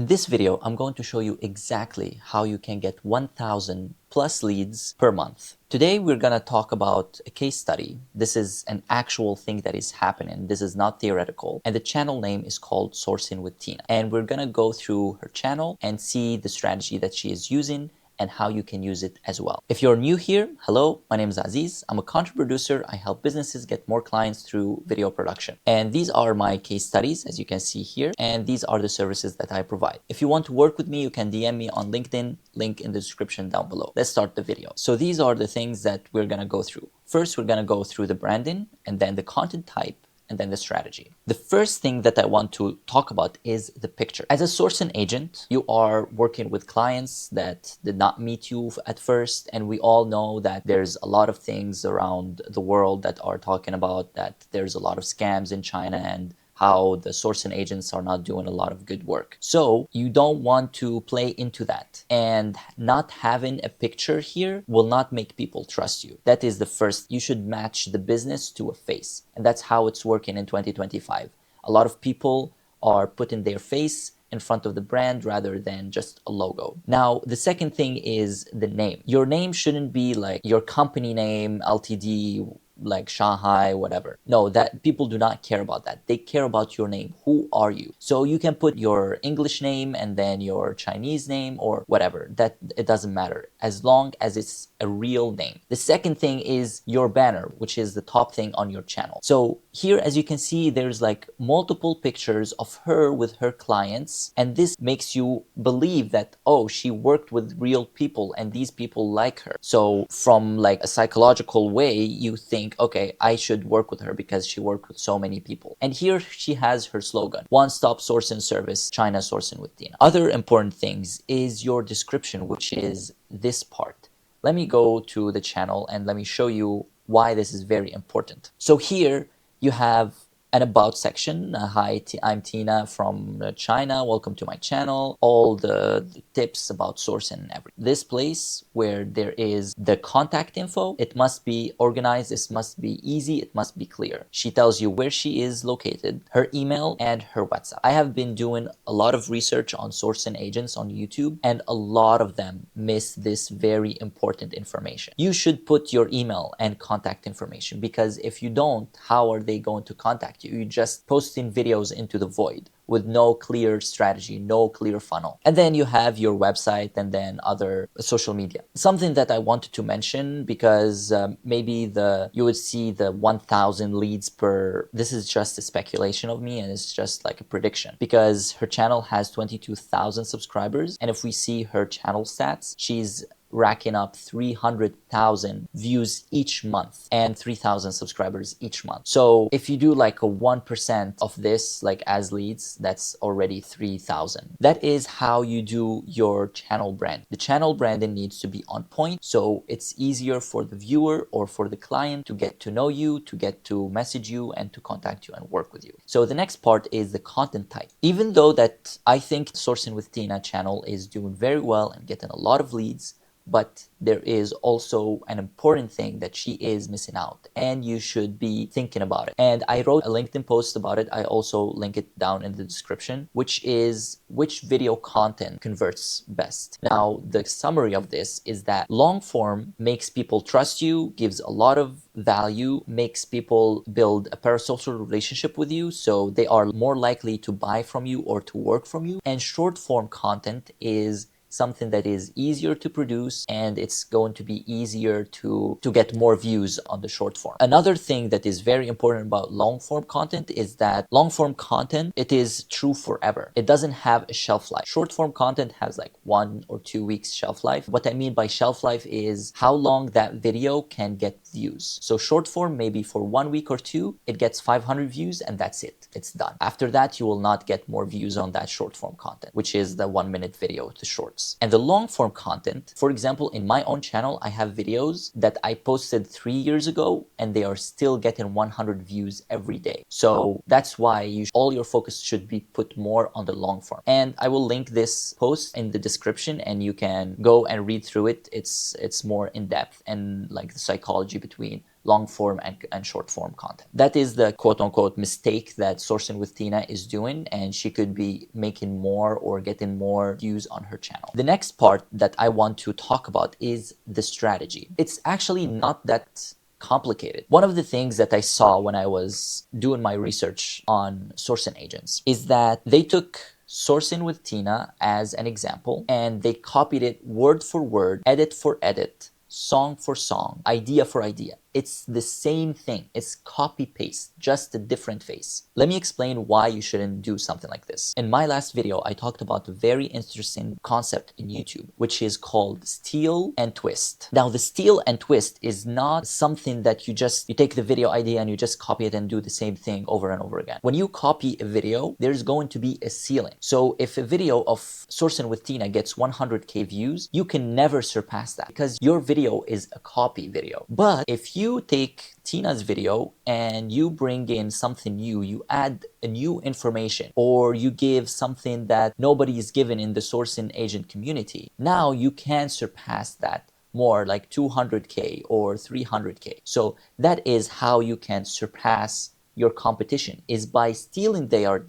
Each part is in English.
In this video, I'm going to show you exactly how you can get 1,000 plus leads per month. Today, we're going to talk about a case study. This is an actual thing that is happening. This is not theoretical. And the channel name is called Sourcing with Tina. And we're going to go through her channel and see the strategy that she is using and how you can use it as well. If you're new here, hello, my name is Aziz. I'm a content producer. I help businesses get more clients through video production. And these are my case studies, as you can see here. And these are the services that I provide. If you want to work with me, you can DM me on LinkedIn, link in the description down below. Let's start the video. So these are the things that we're gonna go through. First, we're gonna go through the branding and then the content type, and then the strategy. The first thing that I want to talk about is the picture. As a sourcing agent, you are working with clients that did not meet you at first, and we all know that there's a lot of things around the world that are talking about that there's a lot of scams in China and how the sourcing agents are not doing a lot of good work. So you don't want to play into that. And not having a picture here will not make people trust you. That is the first. You should match the business to a face. And that's how it's working in 2025. A lot of people are putting their face in front of the brand rather than just a logo. Now, the second thing is the name. Your name shouldn't be like your company name, LTD, like Shanghai, whatever. No, that people do not care about that. They care about your name. Who are you? So you can put your English name and then your Chinese name or whatever. That it doesn't matter as long as it's a real name. The second thing is your banner, which is the top thing on your channel. So here, as you can see, there's like multiple pictures of her with her clients. And this makes you believe that, oh, she worked with real people and these people like her. So from like a psychological way, you think, okay, I should work with her because she worked with so many people. And here she has her slogan, one-stop sourcing service, China sourcing with Tina. Other important things is your description, which is this part. Let me go to the channel and let me show you why this is very important. So here you have an about section. Hi, I'm Tina from China. Welcome to my channel. All the tips about sourcing and everything. This place where there is the contact info, it must be organized. It must be easy. It must be clear. She tells you where she is located, her email, and her WhatsApp. I have been doing a lot of research on sourcing agents on YouTube, and a lot of them miss this very important information. You should put your email and contact information, because if you don't, how are they going to contact you? You're just posting videos into the void with no clear strategy, no clear funnel. And then you have your website and then other social media. Something that I wanted to mention, because maybe you would see the 1,000 leads per, this is just a speculation of me and it's just like a prediction, because her channel has 22,000 subscribers. And if we see her channel stats, she's racking up 300,000 views each month and 3,000 subscribers each month. So if you do like a 1% of this, like as leads, that's already 3,000. That is how you do your channel brand. The channel branding needs to be on point, so it's easier for the viewer or for the client to get to know you, to get to message you and to contact you and work with you. So the next part is the content type. Even though that I think Sourcing with Tina channel is doing very well and getting a lot of leads, but there is also an important thing that she is missing out, and you should be thinking about it. And I wrote a LinkedIn post about it. I also link it down in the description, which is which video content converts best. Now, the summary of this is that long form makes people trust you, gives a lot of value, makes people build a parasocial relationship with you, so they are more likely to buy from you or to work from you. And short form content is something that is easier to produce, and it's going to be easier to get more views on the short form. Another thing that is very important about long form content is that long form content, it is true forever. It doesn't have a shelf life. Short form content has like 1 or 2 weeks shelf life. What I mean by shelf life is how long that video can get views. So short form, maybe for 1 week or 2, it gets 500 views and that's it. It's done. After that, you will not get more views on that short form content, which is the 1-minute video to shorts. And the long form content, for example, in my own channel, I have videos that I posted 3 years ago and they are still getting 100 views every day. So that's why all your focus should be put more on the long form. And I will link this post in the description and you can go and read through it. It's more in depth and like the psychology between long form and short form content. That is the quote unquote mistake that Sourcing with Tina is doing, and she could be making more or getting more views on her channel. The next part that I want to talk about is the strategy. It's actually not that complicated. One of the things that I saw when I was doing my research on sourcing agents is that they took Sourcing with Tina as an example and they copied it word for word, edit for edit, song for song, idea for idea. It's the same thing. It's copy paste, just a different face. Let me explain why you shouldn't do something like this. In my last video, I talked about a very interesting concept in YouTube, which is called steal and twist. Now, the steal and twist is not something that you take the video idea and you just copy it and do the same thing over and over again. When you copy a video, there's going to be a ceiling. So if a video of Sourcing with Tina gets 100K views, you can never surpass that because your video is a copy video. But if you take Tina's video and you bring in something new, you add a new information, or you give something that nobody is given in the sourcing agent community, now you can surpass that more, like 200K or 300K. So that is how you can surpass your competition, is by stealing their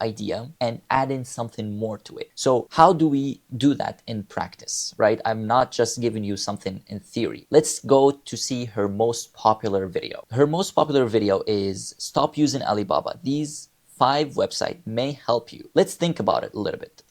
idea and adding something more to it. So how do we do that in practice, right? I'm not just giving you something in theory. Let's go to see her most popular video. Her most popular video is Stop Using Alibaba. These 5 websites may help you. Let's think about it a little bit.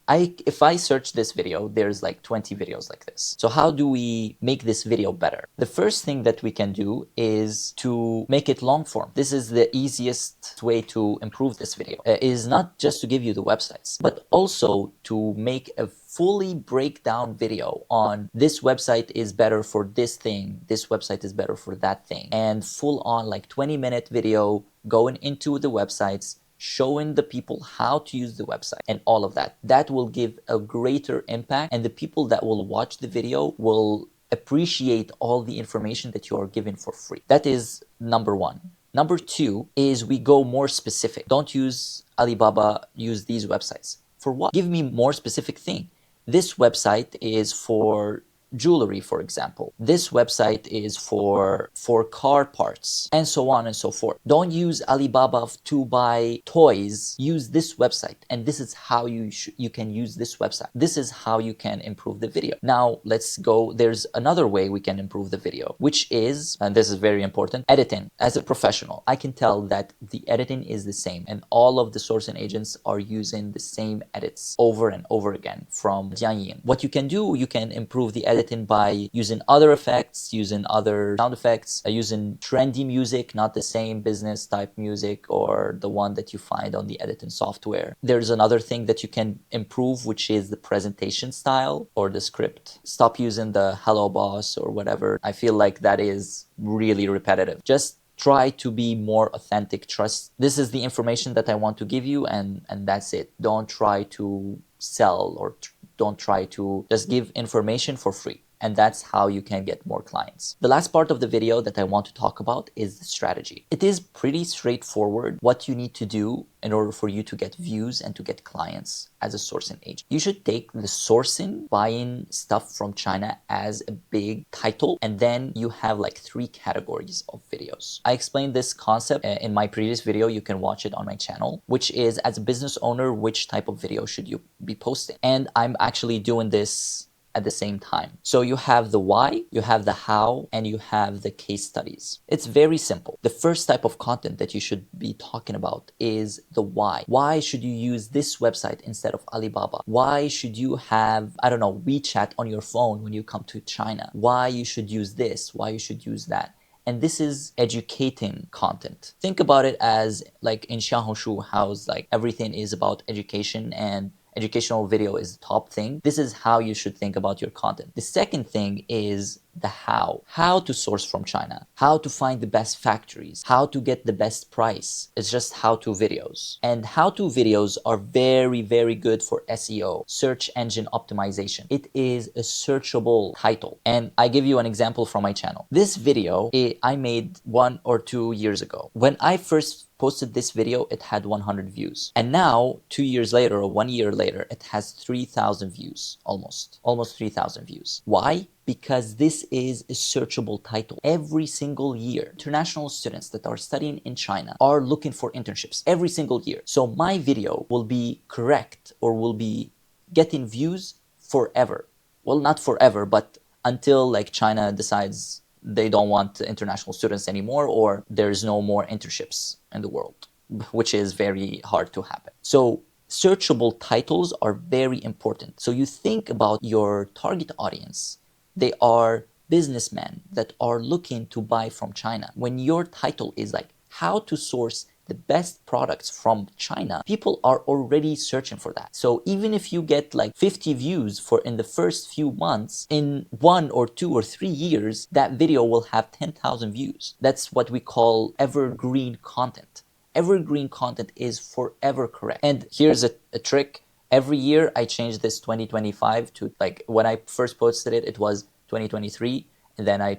If I search this video, there's like 20 videos like this. So how do we make this video better? The first thing that we can do is to make it long form. This is the easiest way to improve this video. It is not just to give you the websites, but also to make a fully breakdown video on this website is better for this thing, this website is better for that thing, and full on like 20-minute video going into the websites, showing the people how to use the website and all of that. That will give a greater impact, and the people that will watch the video will appreciate all the information that you are giving for free. That is number 1. Number 2 is we go more specific. Don't use Alibaba, use these websites. For what? Give me more specific thing. This website is for jewelry, for example. This website is for car parts, and so on and so forth. Don't use Alibaba to buy toys. Use this website, and this is how you can use this website. This is how you can improve the video. Now let's go. There's another way we can improve the video, which is, and this is very important, editing. As a professional, I can tell that the editing is the same, and all of the sourcing agents are using the same edits over and over again from Jianyin. What you can do, you can improve the editing by using other effects, using other sound effects, using trendy music, not the same business type music or the one that you find on the editing software. There's another thing that you can improve, which is the presentation style or the script. Stop using the hello boss or whatever. I feel like that is really repetitive. Just try to be more authentic. Trust this is the information that I want to give you, and that's it. Don't try to sell or don't try to just give information for free. And that's how you can get more clients. The last part of the video that I want to talk about is the strategy. It is pretty straightforward what you need to do in order for you to get views and to get clients as a sourcing agent. You should take the sourcing, buying stuff from China as a big title, and then you have like 3 categories of videos. I explained this concept in my previous video. You can watch it on my channel, which is, as a business owner, which type of video should you be posting? And I'm actually doing this at the same time. So you have the why, you have the how, and you have the case studies. It's very simple. The first type of content that you should be talking about is the why. Why should you use this website instead of Alibaba? Why should you have, I don't know, WeChat on your phone when you come to China? Why you should use this? Why you should use that? And this is educating content. Think about it as like in Xiaohongshu, how's like everything is about education and educational video is the top thing. This is how you should think about your content. The second thing is the how. How to source from China, how to find the best factories, how to get the best price. It's just how-to videos. And how-to videos are very good for SEO, search engine optimization. It is a searchable title. And I give you an example from my channel. This video I made 1 or 2 years ago. When I first posted this video, it had 100 views. And now, 2 years later or 1 year later, it has 3,000 views, almost 3,000 views. Why? Because this is a searchable title. Every single year, international students that are studying in China are looking for internships every single year. So my video will be correct or will be getting views forever. Well, not forever, but until like China decides they don't want international students anymore, or there's no more internships in the world, which is very hard to happen. So searchable titles are very important. So you think about your target audience. They are businessmen that are looking to buy from China. When your title is like how to source the best products from China, people are already searching for that. So even if you get like 50 views for in the first few months, in 1 or 2 or 3 years, that video will have 10,000 views. That's what we call evergreen content. Evergreen content is forever correct. And here's a trick. Every year I change this 2025 to, like, when I first posted it, it was 2023. And then I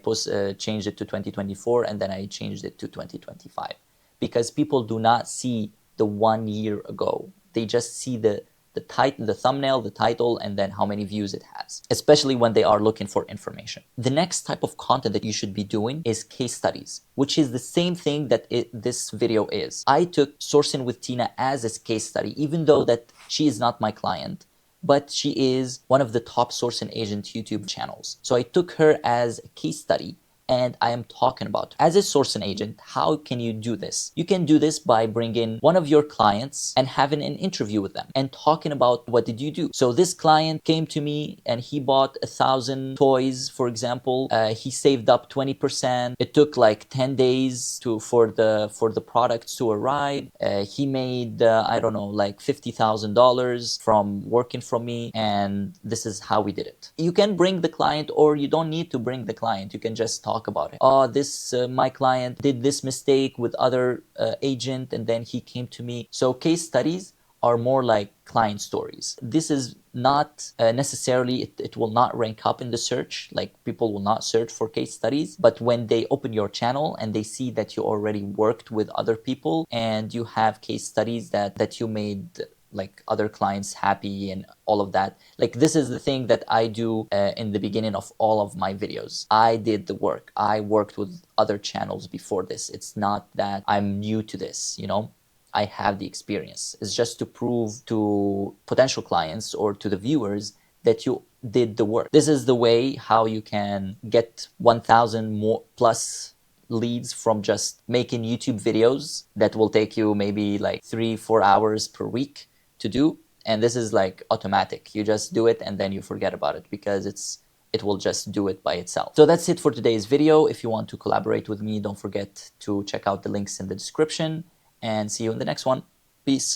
changed it to 2024, and then I changed it to 2025. Because people do not see the 1 year ago. They just see the thumbnail, the title, and then how many views it has, especially when they are looking for information. The next type of content that you should be doing is case studies, which is the same thing that this video is. I took Sourcing with Tina as a case study, even though that she is not my client, but she is one of the top sourcing agent YouTube channels. So I took her as a case study, and I am talking about, as a sourcing agent, how can you do this? You can do this by bringing one of your clients and having an interview with them and talking about what did you do. So this client came to me and he bought 1,000 toys, for example. He saved up 20%. It took like 10 days for the products to arrive. He made, I don't know, like $50,000 from working from me, and this is how we did it. You can bring the client, or you don't need to bring the client. You can just talk about it. Oh, my client did this mistake with other agent, and then he came to me. So case studies are more like client stories. This is not necessarily, it will not rank up in the search. Like, people will not search for case studies, but when they open your channel and they see that you already worked with other people and you have case studies that you made like other clients happy and all of that. Like, this is the thing that I do in the beginning of all of my videos. I did the work. I worked with other channels before this. It's not that I'm new to this, you know. I have the experience. It's just to prove to potential clients or to the viewers that you did the work. This is the way how you can get 1,000 more plus leads from just making YouTube videos that will take you maybe like 3-4 hours per week to do. And this is like automatic. You just do it and then you forget about it, because it will just do it by itself. So that's it for today's video. If you want to collaborate with me, don't forget to check out the links in the description, and see you in the next one. Peace.